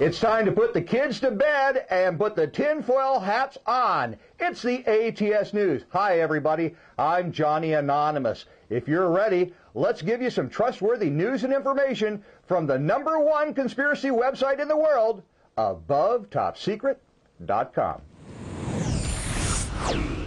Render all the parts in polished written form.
It's time to put the kids to bed and put the tinfoil hats on. It's the ATS News. Hi, everybody. I'm Johnny Anonymous. If you're ready, let's give you some trustworthy news and information from the #1 conspiracy website in the world, AboveTopSecret.com.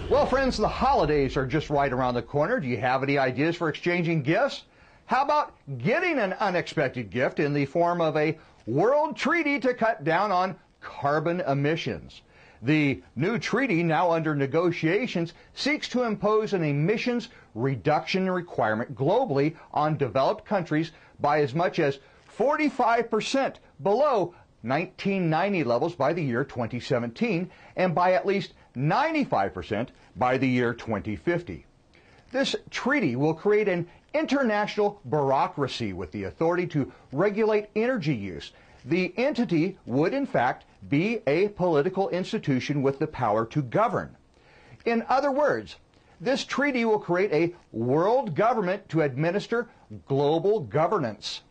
Well, friends, the holidays are just right around the corner. Do you have any ideas for exchanging gifts? How about getting an unexpected gift in the form of a world treaty to cut down on carbon emissions? The new treaty, now under negotiations, seeks to impose an emissions reduction requirement globally on developed countries by as much as 45% below 1990 levels by the year 2017 and by at least 95% by the year 2050. This treaty will create an international bureaucracy with the authority to regulate energy use. The entity would, in fact, be a political institution with the power to govern. In other words, this treaty will create a world government to administer global governance.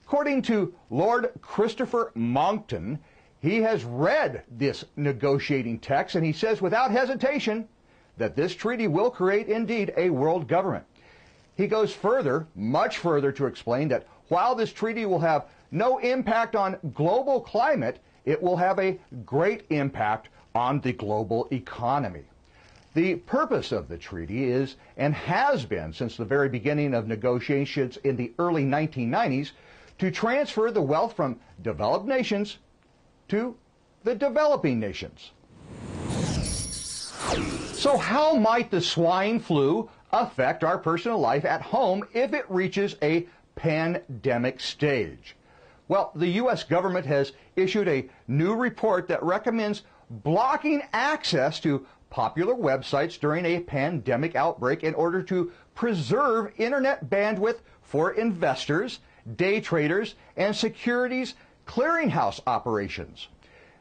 According to Lord Christopher Monckton, he has read this negotiating text, and he says without hesitation that this treaty will create indeed a world government. He goes further, much further, to explain that while this treaty will have no impact on global climate, it will have a great impact on the global economy. The purpose of the treaty is, and has been since the very beginning of negotiations in the early 1990s, to transfer the wealth from developed nations to the developing nations. So how might the swine flu affect our personal life at home if it reaches a pandemic stage? Well, the U.S. government has issued a new report that recommends blocking access to popular websites during a pandemic outbreak in order to preserve internet bandwidth for investors, day traders, and securities clearinghouse operations.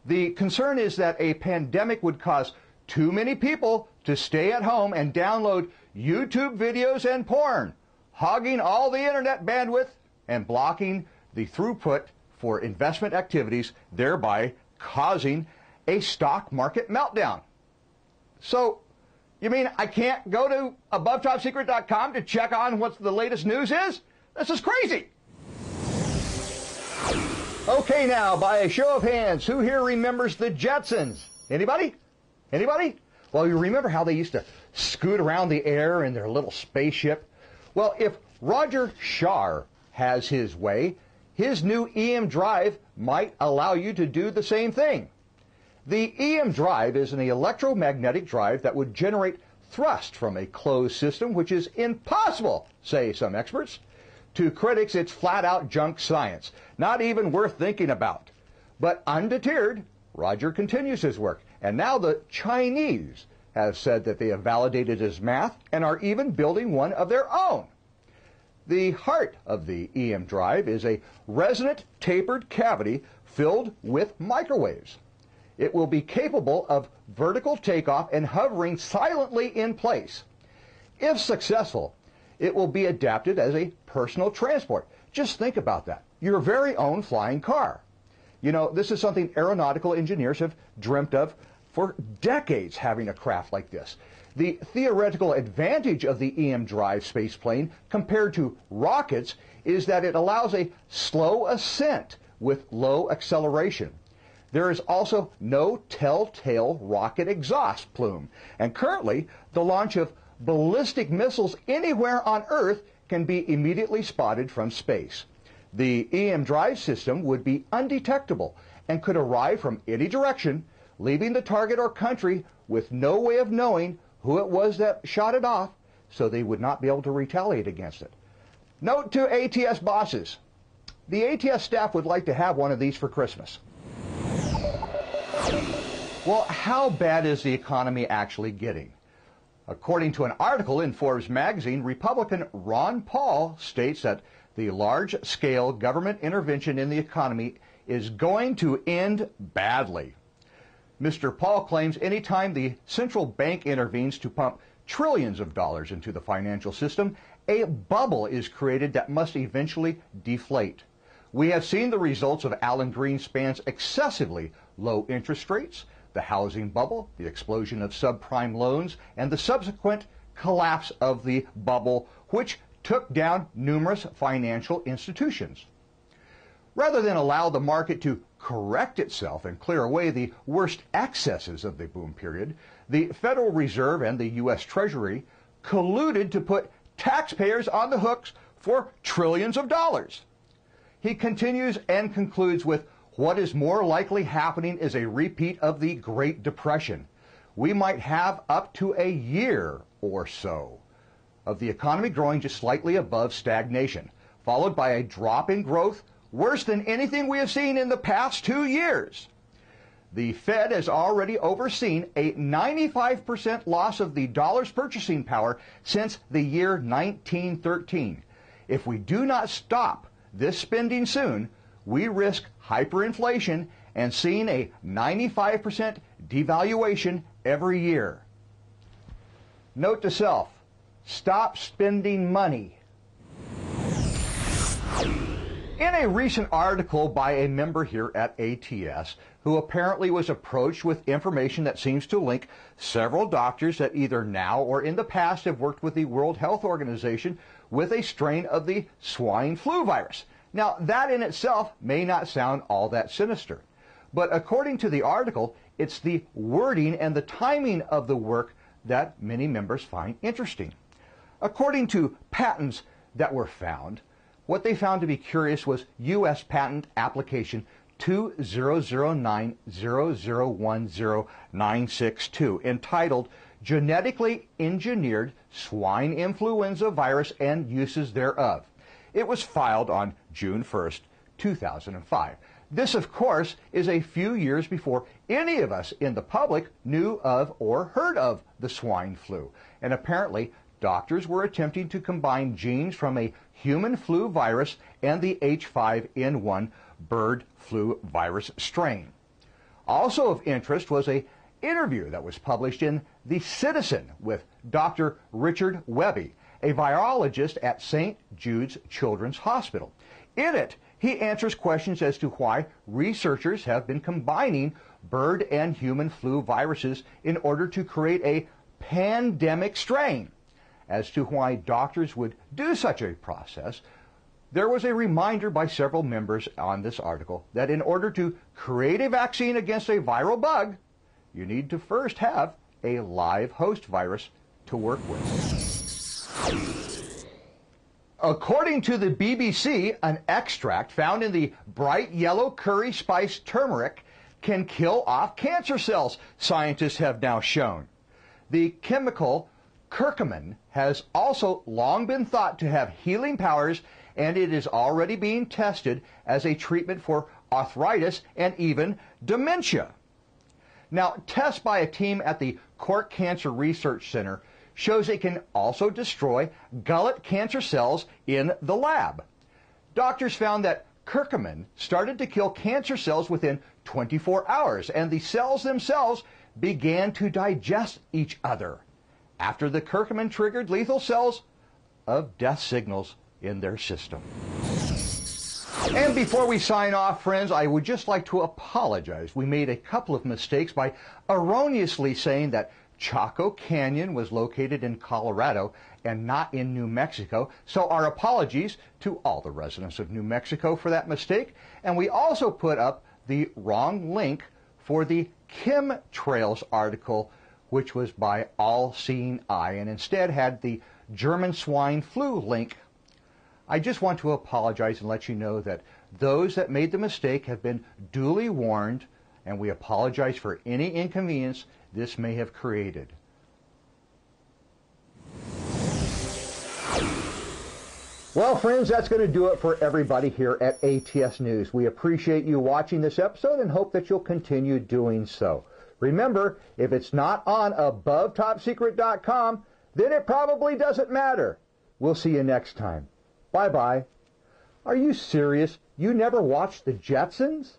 The concern is that a pandemic would cause too many people to stay at home and download YouTube videos and porn, hogging all the internet bandwidth and blocking the throughput for investment activities, thereby causing a stock market meltdown. So, you mean I can't go to AboveTopSecret.com to check on what the latest news is? This is crazy. Okay, now, by a show of hands, who here remembers the Jetsons? Anybody? Anybody? Well, you remember how they used to scoot around the air in their little spaceship? Well, if Roger Shar has his way, his new EM drive might allow you to do the same thing. The EM drive is an electromagnetic drive that would generate thrust from a closed system, which is impossible, say some experts. To critics, it's flat-out junk science, not even worth thinking about. But undeterred, Roger continues his work, and now the Chinese have said that they have validated his math and are even building one of their own. The heart of the EM drive is a resonant tapered cavity filled with microwaves. It will be capable of vertical takeoff and hovering silently in place. If successful, it will be adapted as a personal transport. Just think about that. Your very own flying car. You know, this is something aeronautical engineers have dreamt of for decades, having a craft like this. The theoretical advantage of the EM drive spaceplane compared to rockets is that it allows a slow ascent with low acceleration. There is also no telltale rocket exhaust plume, and currently the launch of ballistic missiles anywhere on Earth can be immediately spotted from space. The EM drive system would be undetectable and could arrive from any direction, leaving the target or country with no way of knowing who it was that shot it off, so they would not be able to retaliate against it. Note to ATS bosses, the ATS staff would like to have one of these for Christmas. Well, how bad is the economy actually getting? According to an article in Forbes magazine, Republican Ron Paul states that the large-scale government intervention in the economy is going to end badly. Mr. Paul claims anytime the central bank intervenes to pump trillions of dollars into the financial system, a bubble is created that must eventually deflate. We have seen the results of Alan Greenspan's excessively low interest rates, the housing bubble, the explosion of subprime loans, and the subsequent collapse of the bubble, which took down numerous financial institutions. Rather than allow the market to correct itself and clear away the worst excesses of the boom period, the Federal Reserve and the U.S. Treasury colluded to put taxpayers on the hooks for trillions of dollars. He continues and concludes with, what is more likely happening is a repeat of the Great Depression. We might have up to a year or so of the economy growing just slightly above stagnation, followed by a drop in growth worse than anything we have seen in the past 2 years. The Fed has already overseen a 95% loss of the dollar's purchasing power since the year 1913. If we do not stop this spending soon, we risk hyperinflation and seeing a 95% devaluation every year. Note to self, stop spending money. In a recent article by a member here at ATS, who apparently was approached with information that seems to link several doctors that either now or in the past have worked with the World Health Organization with a strain of the swine flu virus. Now, that in itself may not sound all that sinister, but according to the article, it's the wording and the timing of the work that many members find interesting. According to patents that were found, what they found to be curious was U.S. Patent Application 20090010962, entitled Genetically Engineered Swine Influenza Virus and Uses Thereof. It was filed on June 1st, 2005. This, of course, is a few years before any of us in the public knew of or heard of the swine flu. And apparently, doctors were attempting to combine genes from a human flu virus and the H5N1 bird flu virus strain. Also of interest was an interview that was published in The Citizen with Dr. Richard Webby, a virologist at St. Jude's Children's Hospital. In it, he answers questions as to why researchers have been combining bird and human flu viruses in order to create a pandemic strain. As to why doctors would do such a process, there was a reminder by several members on this article that in order to create a vaccine against a viral bug, you need to first have a live host virus to work with. According to the BBC, an extract found in the bright yellow curry spice turmeric can kill off cancer cells, scientists have now shown. The chemical curcumin has also long been thought to have healing powers, and it is already being tested as a treatment for arthritis and even dementia. Now, tests by a team at the Cork Cancer Research Center shows it can also destroy gullet cancer cells in the lab. Doctors found that curcumin started to kill cancer cells within 24 hours, and the cells themselves began to digest each other after the curcumin triggered lethal cells of death signals in their system. And before we sign off, friends, I would just like to apologize. We made a couple of mistakes by erroneously saying that Chaco Canyon was located in Colorado and not in New Mexico. So our apologies to all the residents of New Mexico for that mistake. And we also put up the wrong link for the chemtrails article, which was by All Seeing Eye, and instead had the German swine flu link. I just want to apologize and let you know that those that made the mistake have been duly warned, and we apologize for any inconvenience this may have created. Well, friends, that's going to do it for everybody here at ATS News. We appreciate you watching this episode and hope that you'll continue doing so. Remember, if it's not on AboveTopSecret.com, then it probably doesn't matter. We'll see you next time. Bye-bye. Are you serious? You never watched the Jetsons?